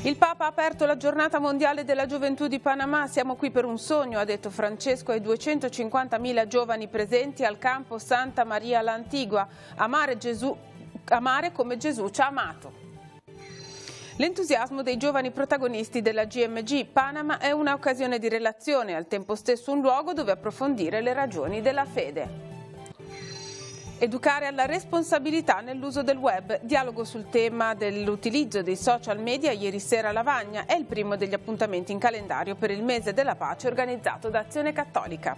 Il Papa ha aperto la giornata mondiale della gioventù di Panama. Siamo qui per un sogno, ha detto Francesco ai 250.000 giovani presenti al campo Santa Maria l'Antigua. Amare come Gesù ci ha amato. L'entusiasmo dei giovani protagonisti della GMG Panama è un'occasione di relazione, al tempo stesso un luogo dove approfondire le ragioni della fede. Educare alla responsabilità nell'uso del web. Dialogo sul tema dell'utilizzo dei social media ieri sera a Lavagna. È il primo degli appuntamenti in calendario per il mese della pace organizzato da Azione Cattolica.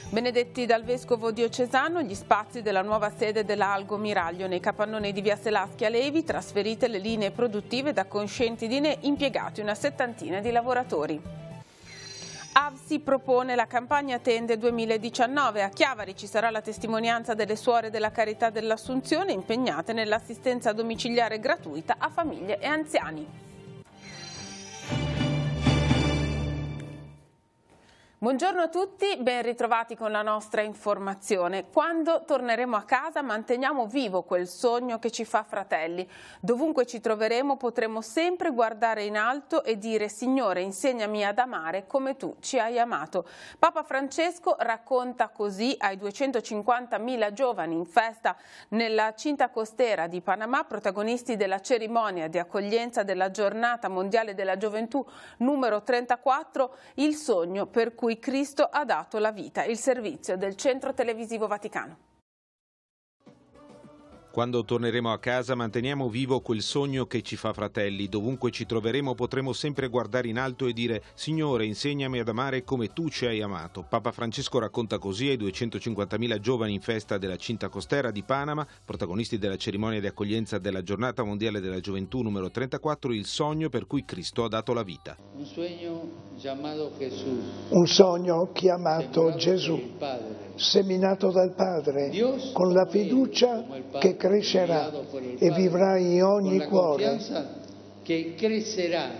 Benedetti dal vescovo diocesano gli spazi della nuova sede della Algo Miraglio nei capannoni di via Selaschi a Levi, trasferite le linee produttive da Coscienti di Ne, impiegati una settantina di lavoratori. AVSI propone la campagna Tende 2019. A Chiavari ci sarà la testimonianza delle suore della Carità dell'Assunzione impegnate nell'assistenza domiciliare gratuita a famiglie e anziani. Buongiorno a tutti, ben ritrovati con la nostra informazione. Quando torneremo a casa manteniamo vivo quel sogno che ci fa fratelli. Dovunque ci troveremo potremo sempre guardare in alto e dire: Signore, insegnami ad amare come tu ci hai amato. Papa Francesco racconta così ai 250.000 giovani in festa nella cinta costiera di Panama, protagonisti della cerimonia di accoglienza della Giornata Mondiale della Gioventù numero 34, il sogno per cui Cristo ha dato la vita, il servizio del Centro Televisivo Vaticano. Quando torneremo a casa manteniamo vivo quel sogno che ci fa fratelli. Dovunque ci troveremo potremo sempre guardare in alto e dire: Signore, insegnami ad amare come tu ci hai amato. Papa Francesco racconta così ai 250.000 giovani in festa della cinta costiera di Panama, protagonisti della cerimonia di accoglienza della Giornata Mondiale della Gioventù numero 34, il sogno per cui Cristo ha dato la vita. Un sogno chiamato Gesù, seminato dal Padre, con la fiducia che crescerà e vivrà in ogni cuore. Che crescerà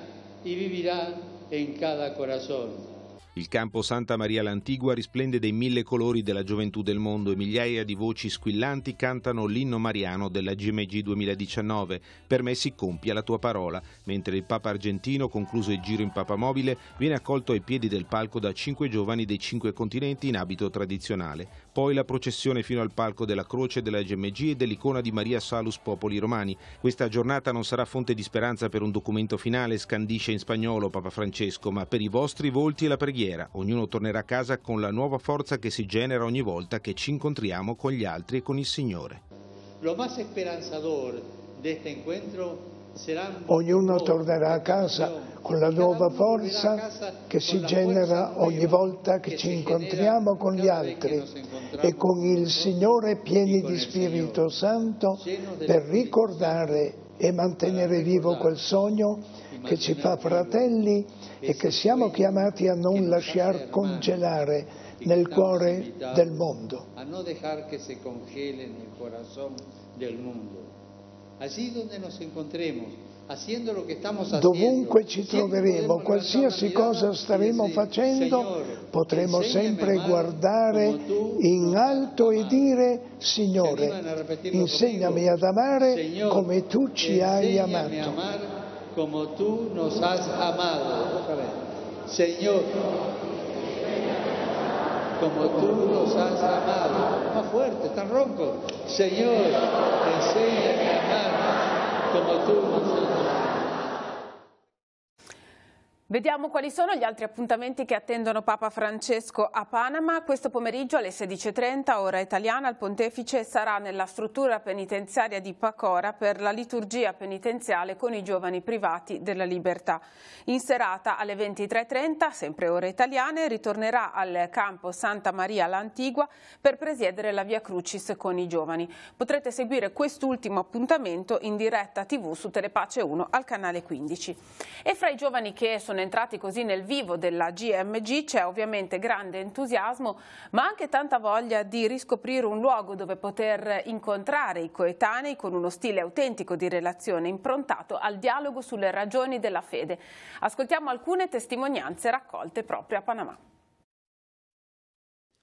e vivirà in cada corazón. Il campo Santa Maria l'Antigua risplende dei 1000 colori della gioventù del mondo e migliaia di voci squillanti cantano l'inno mariano della GMG 2019, per me si compia la tua parola, mentre il Papa argentino, concluso il giro in papamobile, viene accolto ai piedi del palco da 5 giovani dei 5 continenti in abito tradizionale. Poi la processione fino al palco della croce della GMG e dell'icona di Maria Salus Popoli Romani. Questa giornata non sarà fonte di speranza per un documento finale, scandisce in spagnolo Papa Francesco, ma per i vostri volti e la preghiera. Ognuno tornerà a casa con la nuova forza che si genera ogni volta che ci incontriamo con gli altri e con il Signore. Ognuno tornerà a casa con la nuova forza che si genera ogni volta che ci incontriamo con gli altri e con il Signore, pieni di Spirito Santo, per ricordare e mantenere vivo quel sogno che ci fa fratelli e che siamo chiamati a non lasciar congelare nel cuore del mondo. A no dejar que se congele nel corazón del mundo. Allí donde nos encontremos, haciendo lo que estamos haciendo. Dovunque ci troveremo, qualsiasi cosa staremo facendo, potremo sempre guardare in alto e dire: Signore, insegnami ad amare come tu ci hai amato. Como tú nos has amado. Otra vez. Señor, como tú nos has amado. Más fuerte, tan ronco. Señor, enséñame a amar como tú nos has amado. Vediamo quali sono gli altri appuntamenti che attendono Papa Francesco a Panama. Questo pomeriggio alle 16:30, ora italiana, il pontefice sarà nella struttura penitenziaria di Pacora per la liturgia penitenziale con i giovani privati della libertà. In serata alle 23:30, sempre ore italiane, ritornerà al campo Santa Maria l'Antigua per presiedere la Via Crucis con i giovani. Potrete seguire quest'ultimo appuntamento in diretta TV su Telepace 1 al canale 15. E fra i giovani che sono entrati così nel vivo della GMG c'è ovviamente grande entusiasmo, ma anche tanta voglia di riscoprire un luogo dove poter incontrare i coetanei con uno stile autentico di relazione improntato al dialogo sulle ragioni della fede. Ascoltiamo alcune testimonianze raccolte proprio a Panama.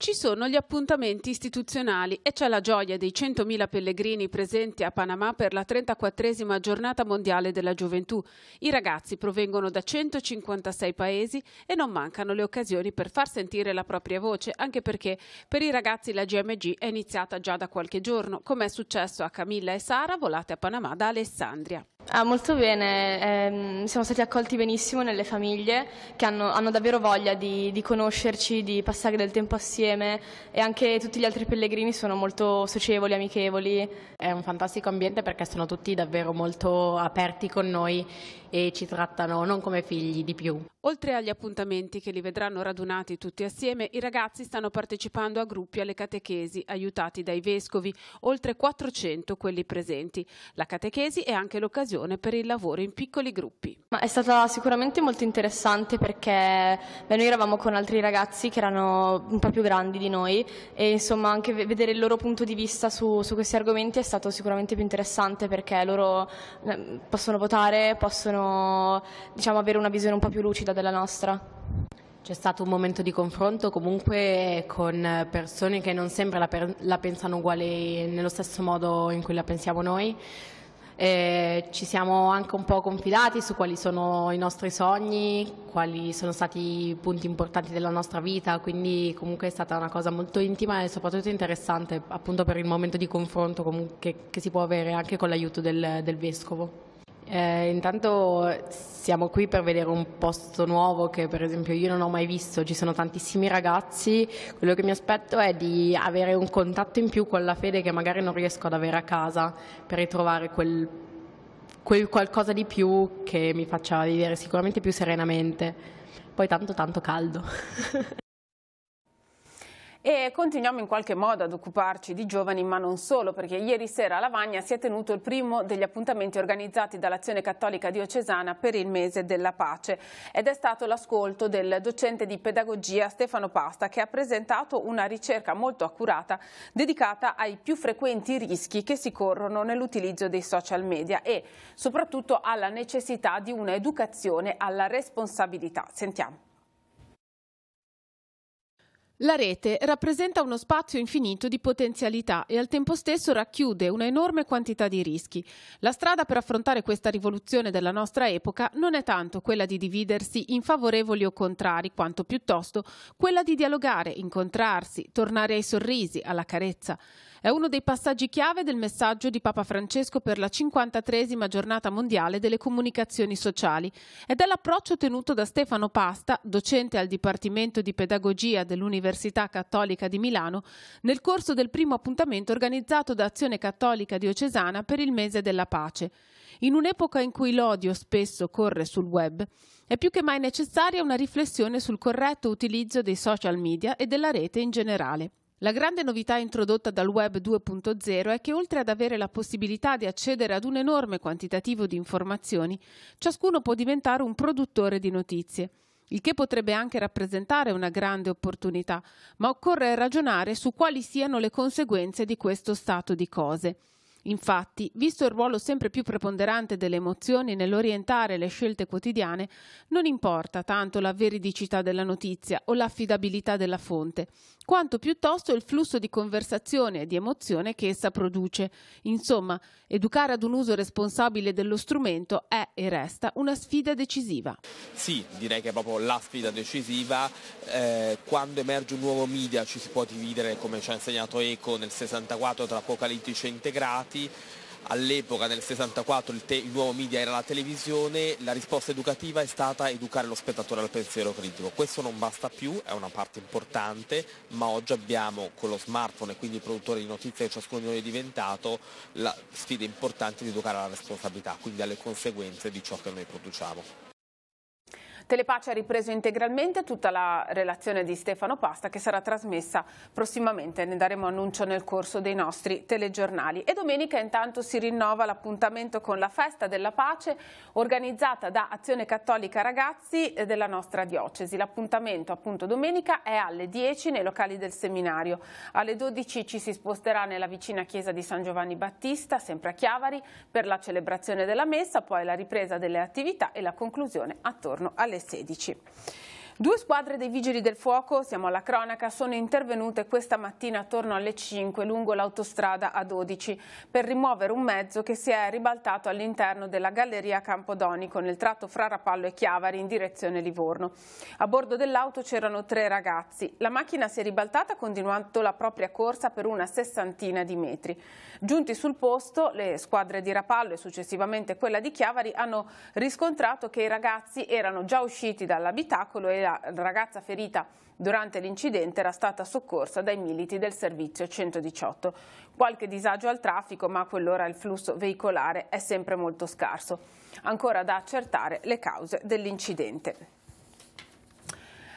Ci sono gli appuntamenti istituzionali e c'è la gioia dei 100.000 pellegrini presenti a Panama per la 34esima giornata mondiale della gioventù. I ragazzi provengono da 156 paesi e non mancano le occasioni per far sentire la propria voce, anche perché per i ragazzi la GMG è iniziata già da qualche giorno, come è successo a Camilla e Sara, volate a Panama da Alessandria. Molto bene, siamo stati accolti benissimo nelle famiglie che hanno davvero voglia di conoscerci, di passare del tempo assieme, e anche tutti gli altri pellegrini sono molto socievoli, amichevoli. È un fantastico ambiente perché sono tutti davvero molto aperti con noi e ci trattano non come figli, di più. Oltre agli appuntamenti che li vedranno radunati tutti assieme, i ragazzi stanno partecipando a gruppi alle catechesi, aiutati dai vescovi, oltre 400 quelli presenti. La catechesi è anche l'occasione per il lavoro in piccoli gruppi. Ma è stata sicuramente molto interessante perché noi eravamo con altri ragazzi che erano un po' più grandi di noi e insomma anche vedere il loro punto di vista su questi argomenti è stato sicuramente più interessante, perché loro possono votare, possono avere una visione un po' più lucida della nostra. C'è stato un momento di confronto comunque con persone che non sempre la pensano uguale nello stesso modo in cui la pensiamo noi. Ci siamo anche un po' confidati su quali sono i nostri sogni, quali sono stati i punti importanti della nostra vita, quindi comunque è stata una cosa molto intima e soprattutto interessante, appunto per il momento di confronto comunque che si può avere anche con l'aiuto del vescovo. Intanto siamo qui per vedere un posto nuovo che per esempio io non ho mai visto, ci sono tantissimi ragazzi, quello che mi aspetto è di avere un contatto in più con la fede che magari non riesco ad avere a casa, per ritrovare quel qualcosa di più che mi faccia vivere sicuramente più serenamente, poi tanto caldo. E continuiamo in qualche modo ad occuparci di giovani, ma non solo, perché ieri sera a Lavagna si è tenuto il primo degli appuntamenti organizzati dall'Azione Cattolica Diocesana per il mese della pace, ed è stato l'ascolto del docente di pedagogia Stefano Pasta, che ha presentato una ricerca molto accurata dedicata ai più frequenti rischi che si corrono nell'utilizzo dei social media e soprattutto alla necessità di una educazione alla responsabilità. Sentiamo. La rete rappresenta uno spazio infinito di potenzialità e al tempo stesso racchiude una enorme quantità di rischi. La strada per affrontare questa rivoluzione della nostra epoca non è tanto quella di dividersi in favorevoli o contrari, quanto piuttosto quella di dialogare, incontrarsi, tornare ai sorrisi, alla carezza. È uno dei passaggi chiave del messaggio di Papa Francesco per la 53esima giornata mondiale delle comunicazioni sociali ed è l'approccio tenuto da Stefano Pasta, docente al Dipartimento di Pedagogia dell'Università Cattolica di Milano, nel corso del primo appuntamento organizzato da Azione Cattolica Diocesana per il mese della pace. In un'epoca in cui l'odio spesso corre sul web, è più che mai necessaria una riflessione sul corretto utilizzo dei social media e della rete in generale. La grande novità introdotta dal Web 2.0 è che oltre ad avere la possibilità di accedere ad un enorme quantitativo di informazioni, ciascuno può diventare un produttore di notizie, il che potrebbe anche rappresentare una grande opportunità, ma occorre ragionare su quali siano le conseguenze di questo stato di cose. Infatti, visto il ruolo sempre più preponderante delle emozioni nell'orientare le scelte quotidiane, non importa tanto la veridicità della notizia o l'affidabilità della fonte, quanto piuttosto il flusso di conversazione e di emozione che essa produce. Insomma, educare ad un uso responsabile dello strumento è e resta una sfida decisiva. Sì, direi che è proprio la sfida decisiva. Quando emerge un nuovo media ci si può dividere, come ci ha insegnato Eco nel 64, tra apocalittici e integrati. All'epoca, nel 64, il nuovo media era la televisione, la risposta educativa è stata educare lo spettatore al pensiero critico. Questo non basta più, è una parte importante, ma oggi abbiamo con lo smartphone e quindi il produttore di notizie che ciascuno di noi è diventato, la sfida importante di educare alla responsabilità, quindi alle conseguenze di ciò che noi produciamo. Telepace ha ripreso integralmente tutta la relazione di Stefano Pasta, che sarà trasmessa prossimamente, ne daremo annuncio nel corso dei nostri telegiornali. E domenica intanto si rinnova l'appuntamento con la Festa della Pace organizzata da Azione Cattolica Ragazzi della nostra diocesi. L'appuntamento appunto domenica è alle 10 nei locali del seminario. Alle 12 ci si sposterà nella vicina chiesa di San Giovanni Battista, sempre a Chiavari, per la celebrazione della messa, poi la ripresa delle attività e la conclusione attorno alle 16. 2 squadre dei Vigili del Fuoco, siamo alla cronaca, sono intervenute questa mattina attorno alle 5 lungo l'autostrada A12 per rimuovere un mezzo che si è ribaltato all'interno della galleria Campodonico nel tratto fra Rapallo e Chiavari in direzione Livorno. A bordo dell'auto c'erano 3 ragazzi. La macchina si è ribaltata continuando la propria corsa per una 60ina di metri. Giunti sul posto, le squadre di Rapallo e successivamente quella di Chiavari hanno riscontrato che i ragazzi erano già usciti dall'abitacolo e la ragazza ferita durante l'incidente era stata soccorsa dai militi del servizio 118. Qualche disagio al traffico, ma a quell'ora il flusso veicolare è sempre molto scarso. Ancora da accertare le cause dell'incidente.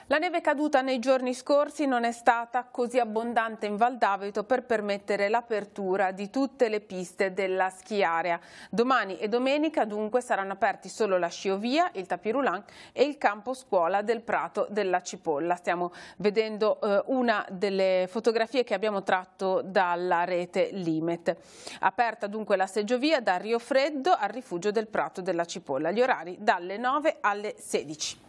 La neve caduta nei giorni scorsi non è stata così abbondante in Val d'Aveto per permettere l'apertura di tutte le piste della schiarea. Domani e domenica dunque saranno aperti solo la sciovia, il tapirulan e il campo scuola del Prato della Cipolla. Stiamo vedendo una delle fotografie che abbiamo tratto dalla rete Limet. Aperta dunque la seggiovia da Rio Freddo al rifugio del Prato della Cipolla. Gli orari dalle 9 alle 16.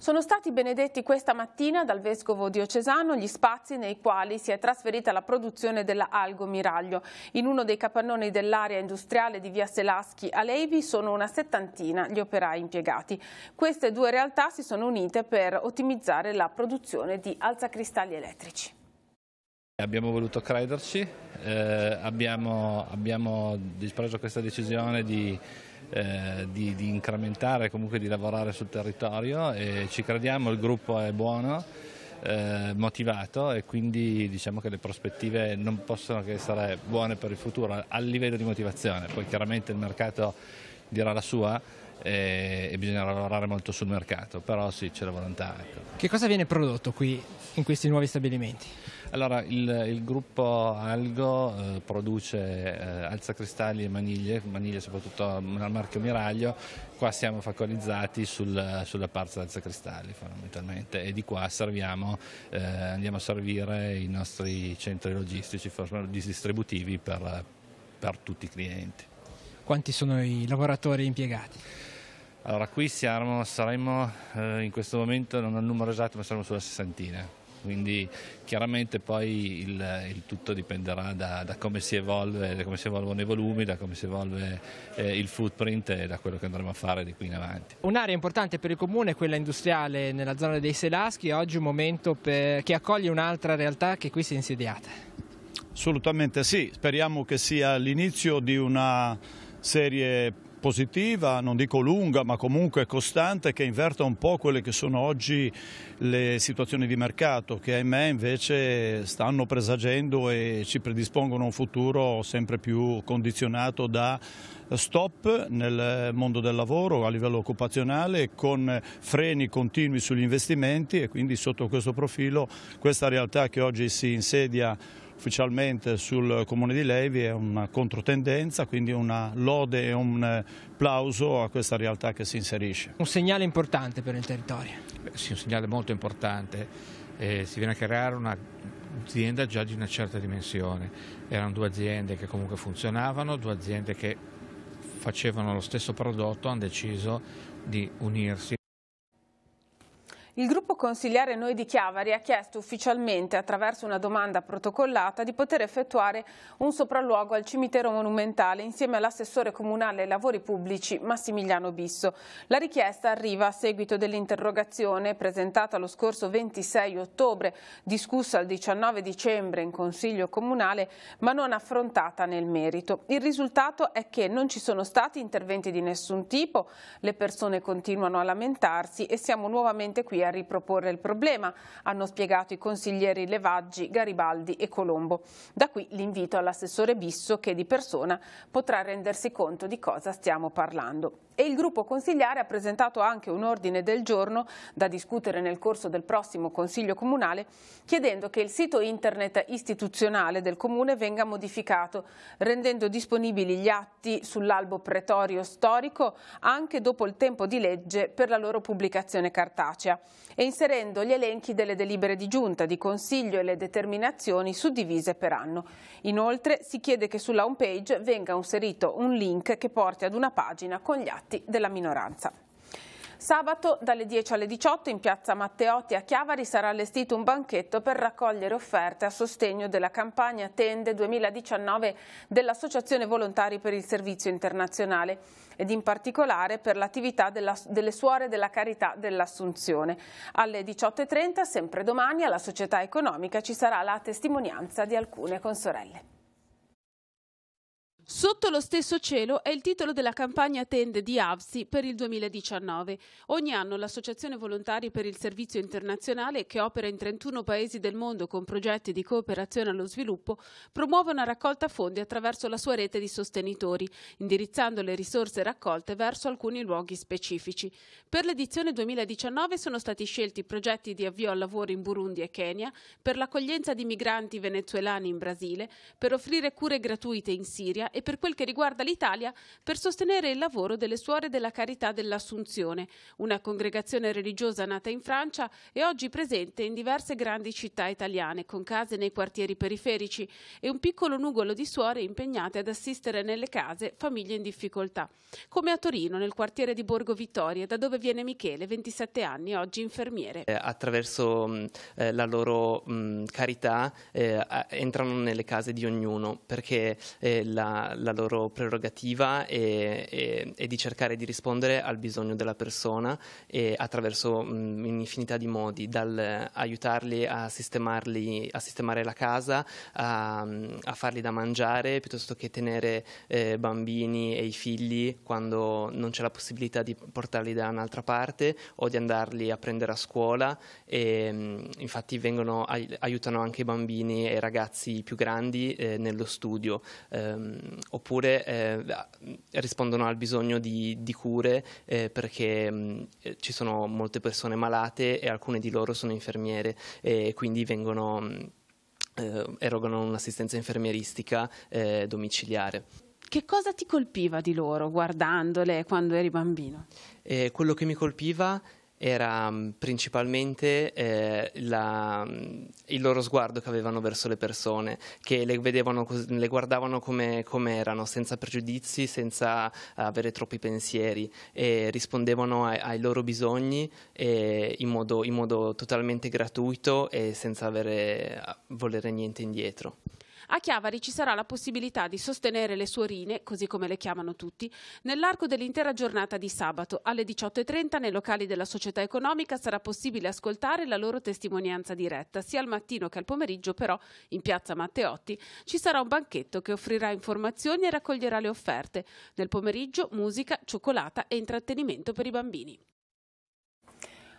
Sono stati benedetti questa mattina dal vescovo diocesano gli spazi nei quali si è trasferita la produzione della Algo Miraglio. In uno dei capannoni dell'area industriale di via Selaschi a Levi sono una 70ina gli operai impiegati. Queste 2 realtà si sono unite per ottimizzare la produzione di alzacristalli elettrici. Abbiamo voluto crederci, abbiamo preso questa decisione di incrementare, comunque di lavorare sul territorio, e ci crediamo, il gruppo è buono, motivato, e quindi diciamo che le prospettive non possono che essere buone per il futuro a livello di motivazione. Poi chiaramente il mercato dirà la sua e bisogna lavorare molto sul mercato, però sì, c'è la volontà. Ecco. Che cosa viene prodotto qui in questi nuovi stabilimenti? Allora, il gruppo Algo produce alzacristalli e maniglie soprattutto al marchio Miraglio. Qua siamo focalizzati sulla parte alzacristalli fondamentalmente, e di qua andiamo a servire i nostri centri logistici distributivi per tutti i clienti. Quanti sono i lavoratori impiegati? Allora, qui saremo in questo momento, non ho il numero esatto, ma saremo sulla 60ina. Quindi chiaramente poi il tutto dipenderà da come si evolve, da come si evolvono i volumi, da come si evolve il footprint e da quello che andremo a fare di qui in avanti. Un'area importante per il comune è quella industriale nella zona dei Selaschi, è oggi un momento che accoglie un'altra realtà che qui si è insediata. Assolutamente sì, speriamo che sia l'inizio di una serie positiva, non dico lunga, ma comunque costante, che inverta un po' quelle che sono oggi le situazioni di mercato, che ahimè invece stanno presagendo e ci predispongono a un futuro sempre più condizionato da stop nel mondo del lavoro a livello occupazionale, con freni continui sugli investimenti, e quindi sotto questo profilo questa realtà che oggi si insedia ufficialmente sul Comune di Levi è una controtendenza, quindi una lode e un plauso a questa realtà che si inserisce. Un segnale importante per il territorio. Sì, un segnale molto importante. Si viene a creare un'azienda già di una certa dimensione. Erano 2 aziende che comunque funzionavano, 2 aziende che facevano lo stesso prodotto, hanno deciso di unirsi. Il gruppo consiliare Noi di Chiavari ha chiesto ufficialmente, attraverso una domanda protocollata, di poter effettuare un sopralluogo al cimitero monumentale insieme all'assessore comunale ai lavori pubblici Massimiliano Bisso. La richiesta arriva a seguito dell'interrogazione presentata lo scorso 26 ottobre, discussa il 19 dicembre in Consiglio Comunale, ma non affrontata nel merito. Il risultato è che non ci sono stati interventi di nessun tipo, le persone continuano a lamentarsi e siamo nuovamente qui a riproporre il problema, hanno spiegato i consiglieri Levaggi, Garibaldi e Colombo. Da qui l'invito all'assessore Bisso, che di persona potrà rendersi conto di cosa stiamo parlando. E il gruppo consigliare ha presentato anche un ordine del giorno da discutere nel corso del prossimo Consiglio Comunale, chiedendo che il sito internet istituzionale del Comune venga modificato, rendendo disponibili gli atti sull'albo pretorio storico anche dopo il tempo di legge per la loro pubblicazione cartacea, e inserendo gli elenchi delle delibere di giunta, di consiglio e le determinazioni suddivise per anno. Inoltre si chiede che sulla home page venga inserito un link che porti ad una pagina con gli atti della minoranza. Sabato dalle 10 alle 18 in piazza Matteotti a Chiavari sarà allestito un banchetto per raccogliere offerte a sostegno della campagna Tende 2019 dell'Associazione Volontari per il Servizio Internazionale ed in particolare per l'attività delle Suore della Carità dell'Assunzione. Alle 18:30, sempre domani, alla Società Economica ci sarà la testimonianza di alcune consorelle. Sotto lo stesso cielo è il titolo della campagna Tende di AVSI per il 2019. Ogni anno l'Associazione Volontari per il Servizio Internazionale, che opera in 31 paesi del mondo con progetti di cooperazione allo sviluppo, promuove una raccolta fondi attraverso la sua rete di sostenitori, indirizzando le risorse raccolte verso alcuni luoghi specifici. Per l'edizione 2019 sono stati scelti progetti di avvio al lavoro in Burundi e Kenya, per l'accoglienza di migranti venezuelani in Brasile, per offrire cure gratuite in Siria e per quel che riguarda l'Italia, per sostenere il lavoro delle Suore della Carità dell'Assunzione, una congregazione religiosa nata in Francia e oggi presente in diverse grandi città italiane, con case nei quartieri periferici e un piccolo nugolo di suore impegnate ad assistere nelle case famiglie in difficoltà. Come a Torino, nel quartiere di Borgo Vittoria, da dove viene Michele, 27 anni, oggi infermiere. Attraverso la loro carità entrano nelle case di ognuno, perché la loro prerogativa è di cercare di rispondere al bisogno della persona e attraverso un'infinità di modi, dal aiutarli a sistemare la casa, a farli da mangiare, piuttosto che tenere bambini e i figli quando non c'è la possibilità di portarli da un'altra parte o di andarli a prendere a scuola. E infatti aiutano anche i bambini e i ragazzi più grandi nello studio. Oppure rispondono al bisogno di cure perché ci sono molte persone malate e alcune di loro sono infermiere e quindi erogano un'assistenza infermieristica domiciliare. Che cosa ti colpiva di loro guardandole quando eri bambino? Quello che mi colpiva era principalmente il loro sguardo che avevano verso le persone, che le guardavano come erano, senza pregiudizi, senza avere troppi pensieri, e rispondevano ai loro bisogni in modo totalmente gratuito e senza volere niente indietro. A Chiavari ci sarà la possibilità di sostenere le suorine, così come le chiamano tutti, nell'arco dell'intera giornata di sabato. Alle 18:30 nei locali della Società Economica sarà possibile ascoltare la loro testimonianza diretta. Sia al mattino che al pomeriggio, però, in piazza Matteotti, ci sarà un banchetto che offrirà informazioni e raccoglierà le offerte. Nel pomeriggio musica, cioccolata e intrattenimento per i bambini.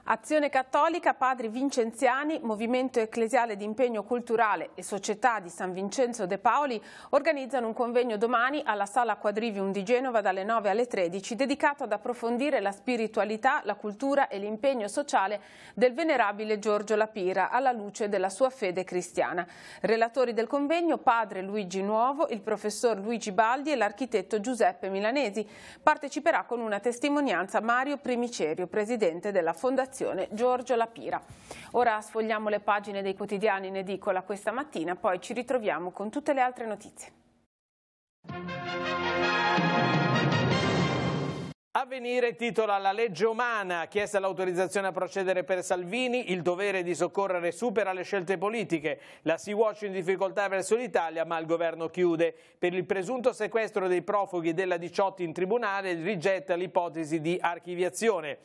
Azione Cattolica, Padri Vincenziani, Movimento Ecclesiale di Impegno Culturale e Società di San Vincenzo de Paoli organizzano un convegno domani alla Sala Quadrivium di Genova dalle 9 alle 13 dedicato ad approfondire la spiritualità, la cultura e l'impegno sociale del venerabile Giorgio La Pira alla luce della sua fede cristiana. Relatori del convegno Padre Luigi Nuovo, il professor Luigi Baldi e l'architetto Giuseppe Milanesi. Parteciperà con una testimonianza Mario Primicerio, presidente della Fondazione Giorgio La Pira. Ora sfogliamo le pagine dei quotidiani in edicola questa mattina, poi ci ritroviamo con tutte le altre notizie. Avvenire titola La legge umana, chiesta l'autorizzazione a procedere per Salvini, il dovere di soccorrere supera le scelte politiche, la Sea-Watch in difficoltà verso l'Italia ma il governo chiude. Per il presunto sequestro dei profughi della Diciotti in tribunale rigetta l'ipotesi di archiviazione.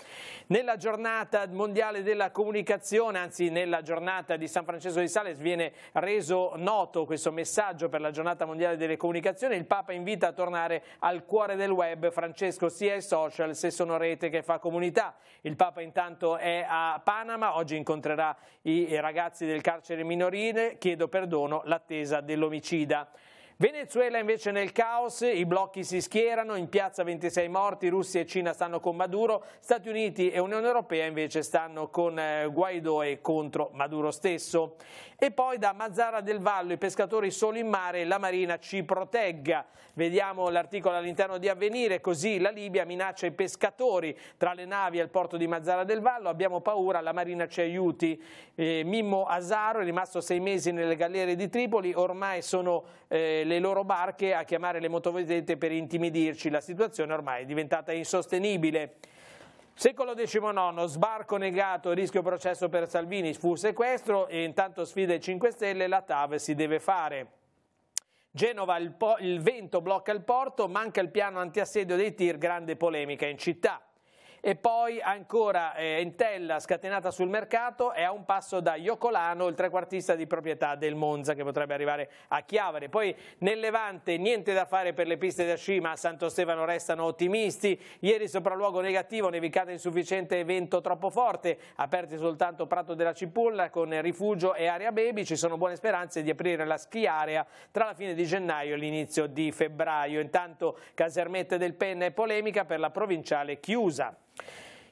Nella giornata mondiale della comunicazione, anzi nella giornata di San Francesco di Sales, viene reso noto questo messaggio per la giornata mondiale delle comunicazioni. Il Papa invita a tornare al cuore del web, Francesco sia ai social se sono rete che fa comunità. Il Papa intanto è a Panama, oggi incontrerà i ragazzi del carcere minorile, chiedo perdono, l'attesa dell'omicida. Venezuela invece nel caos, i blocchi si schierano, in piazza 26 morti, Russia e Cina stanno con Maduro, Stati Uniti e Unione Europea invece stanno con Guaidó e contro Maduro stesso. E poi da Mazara del Vallo, i pescatori solo in mare, la Marina ci protegga. Vediamo l'articolo all'interno di Avvenire, così la Libia minaccia i pescatori tra le navi al porto di Mazara del Vallo, abbiamo paura, la Marina ci aiuti. Mimmo Asaro è rimasto 6 mesi nelle galere di Tripoli, ormai sono le loro barche a chiamare le motovedette per intimidirci, la situazione ormai è diventata insostenibile. Secolo XIX, sbarco negato, rischio processo per Salvini, fu sequestro e intanto sfida i 5 Stelle, la TAV si deve fare. Genova, il vento blocca il porto, manca il piano antiassedio dei tir, grande polemica in città. E poi ancora Entella scatenata sul mercato, è a un passo da Iocolano, il trequartista di proprietà del Monza che potrebbe arrivare a Chiavari. Poi nel Levante niente da fare per le piste da sci, ma a Santo Stefano restano ottimisti. Ieri sopralluogo negativo, nevicata insufficiente e vento troppo forte, aperti soltanto Prato della Cipulla con Rifugio e Area Baby. Ci sono buone speranze di aprire la ski area tra la fine di gennaio e l'inizio di febbraio. Intanto Casermette del Penna è polemica per la provinciale chiusa.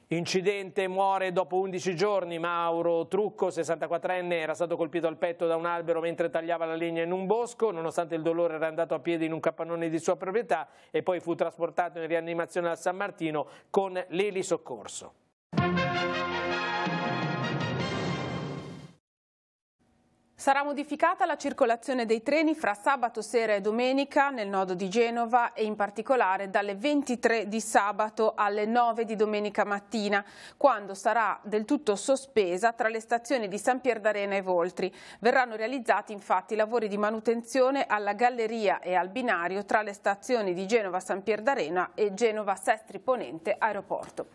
Incidente, muore dopo 11 giorni Mauro Trucco, 64enne, era stato colpito al petto da un albero mentre tagliava la legna in un bosco. Nonostante il dolore era andato a piedi in un capannone di sua proprietà e poi fu trasportato in rianimazione a San Martino con l'elisoccorso. Sarà modificata la circolazione dei treni fra sabato sera e domenica nel nodo di Genova e in particolare dalle 23 di sabato alle 9 di domenica mattina, quando sarà del tutto sospesa tra le stazioni di San Pierdarena e Voltri. Verranno realizzati infatti lavori di manutenzione alla galleria e al binario tra le stazioni di Genova San Pierdarena e Genova Sestri Ponente Aeroporto.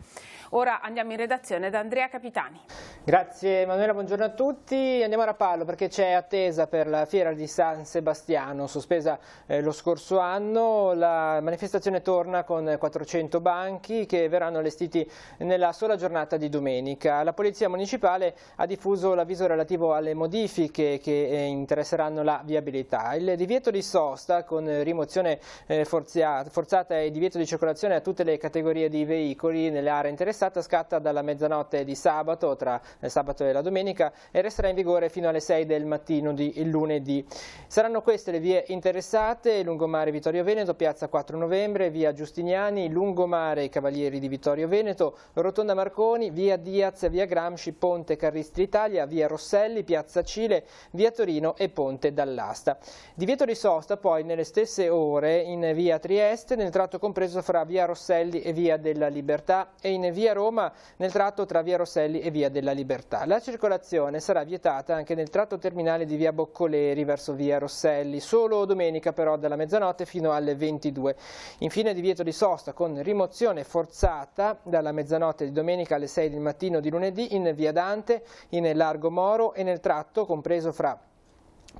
Ora andiamo in redazione da Andrea Capitani. Grazie Emanuela, buongiorno a tutti. Andiamo a Rapallo perché c'è attesa per la fiera di San Sebastiano, sospesa lo scorso anno. La manifestazione torna con 400 banchi che verranno allestiti nella sola giornata di domenica. La Polizia Municipale ha diffuso l'avviso relativo alle modifiche che interesseranno la viabilità. Il divieto di sosta con rimozione forzata e divieto di circolazione a tutte le categorie di veicoli nelle aree interessate scatta dalla mezzanotte di sabato, tra il sabato e la domenica, e resterà in vigore fino alle 6 del mattino di lunedì. Saranno queste le vie interessate: lungomare Vittorio Veneto, piazza 4 novembre, via Giustiniani, lungomare Cavalieri di Vittorio Veneto, rotonda Marconi, via Diaz, via Gramsci, ponte Carristri Italia, via Rosselli, piazza Cile, via Torino e ponte Dall'Asta. Divieto di sosta poi nelle stesse ore in via Trieste, nel tratto compreso fra via Rosselli e via della Libertà, e in via Roma nel tratto tra via Rosselli e via della Libertà. La circolazione sarà vietata anche nel tratto terminale di via Boccoleri verso via Rosselli, solo domenica però dalla mezzanotte fino alle 22. Infine divieto di sosta con rimozione forzata dalla mezzanotte di domenica alle 6 del mattino di lunedì in via Dante, in Largo Moro e nel tratto compreso fra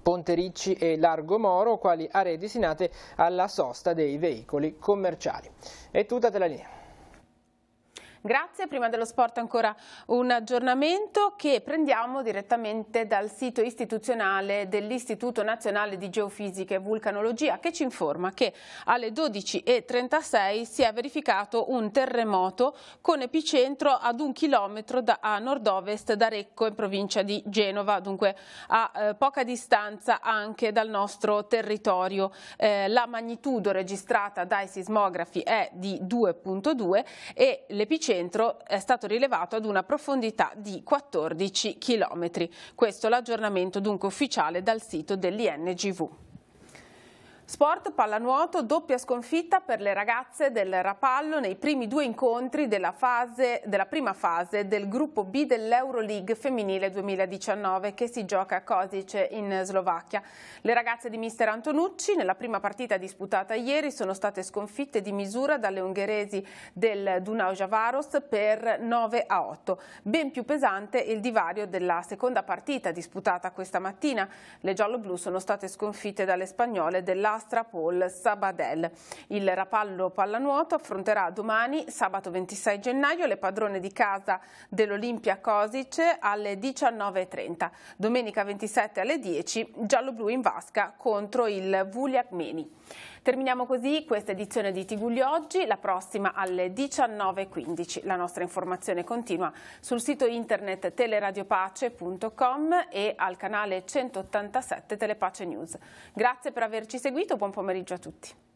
Ponte Ricci e Largo Moro, quali aree destinate alla sosta dei veicoli commerciali. È tutta, te la linea. Grazie, prima dello sport ancora un aggiornamento che prendiamo direttamente dal sito istituzionale dell'Istituto Nazionale di Geofisica e Vulcanologia, che ci informa che alle 12:36 si è verificato un terremoto con epicentro ad 1 chilometro a nord-ovest da Recco in provincia di Genova, dunque a poca distanza anche dal nostro territorio. La magnitudo registrata dai sismografi è di 2,2 e l'epicentro è stato rilevato ad una profondità di 14 km. Questo l'aggiornamento dunque ufficiale dal sito dell'INGV. Sport, pallanuoto, doppia sconfitta per le ragazze del Rapallo nei primi 2 incontri della prima fase del gruppo B dell'Euroleague femminile 2019 che si gioca a Košice in Slovacchia. Le ragazze di mister Antonucci nella prima partita disputata ieri sono state sconfitte di misura dalle ungheresi del Dunajavaros per 9-8. Ben più pesante il divario della seconda partita disputata questa mattina. Le gialloblu sono state sconfitte dalle spagnole dell'Astra Paul Sabadell. Il Rapallo pallanuoto affronterà domani, sabato 26 gennaio, le padrone di casa dell'Olimpia Košice alle 19:30. Domenica 27 alle 10, gialloblu in vasca contro il Vuljak Meni. Terminiamo così questa edizione di TV Gli Oggi, la prossima alle 19:15. La nostra informazione continua sul sito internet teleradiopace.com e al canale 187 Telepace News. Grazie per averci seguito, buon pomeriggio a tutti.